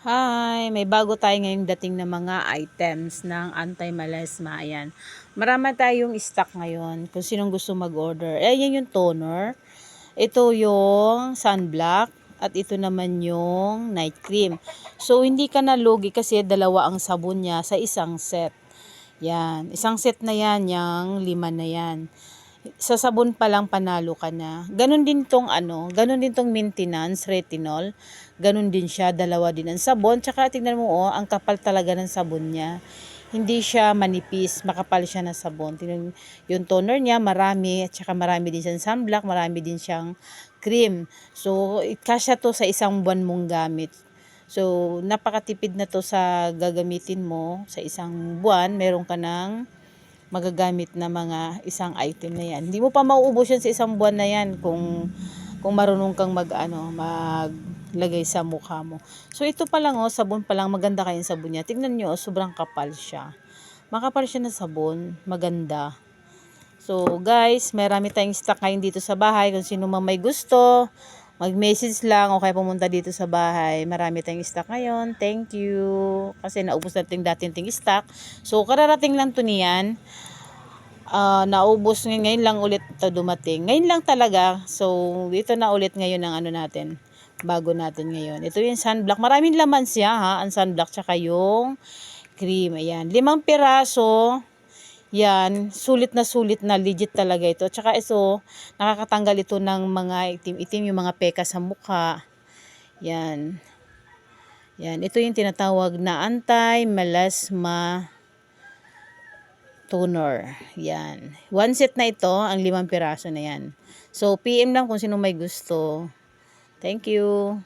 Hi! May bago tayo ngayong dating na mga items ng anti-melasma. Ayan. Marami tayong stock ngayon kung sinong gusto mag-order. Ayan yung toner. Ito yung sunblock. At ito naman yung night cream. So, hindi ka nalugi kasi dalawa ang sabon niya sa isang set. Yan. Isang set na yan. Yung 5 na yan. Sa sabon pa lang panalo ka na. Ganon din tong maintenance retinol. Ganon din siya, dalawa din ang sabon. Tsaka tingnan mo ang kapal talaga ng sabon niya. Hindi siya manipis, makapal siya na sabon. Tingnan yung toner niya, marami, at saka marami din siyang sunblock, marami din siyang cream. So, kasya to sa isang buwan mong gamit. So, napakatipid na to sa gagamitin mo sa isang buwan. Meron ka ng magagamit na mga isang item na yan. Hindi mo pa mauubos yan sa isang buwan na yan kung marunong kang maglagay sa mukha mo. So ito pa lang sabon pa lang, maganda kayong sabon niya. Tingnan niyo sobrang kapal siya. Makapal siya na sabon, maganda. So guys, marami tayong stock ngayon dito sa bahay. Kung sino man may gusto, mag-message lang o kaya pumunta dito sa bahay. Marami tayong stock ngayon. Thank you. Kasi naubos natin dating stock. So kararating lang to niyan. Naubos ngayon lang ulit ito dumating. Ngayon lang talaga. So dito na ulit ngayon ang natin. Bago natin ngayon. Ito yung sunblock. Maraming laman siya ang sunblock tsaka yung cream. Ayan. 5 piraso. Yan, sulit na legit talaga ito. Tsaka ito, nakakatanggal ito ng mga itim-itim, yung mga peka sa mukha. Yan. Yan, ito yung tinatawag na anti-melasma toner. Yan. One set na ito, ang 5 piraso na yan. So, PM lang kung sino may gusto. Thank you.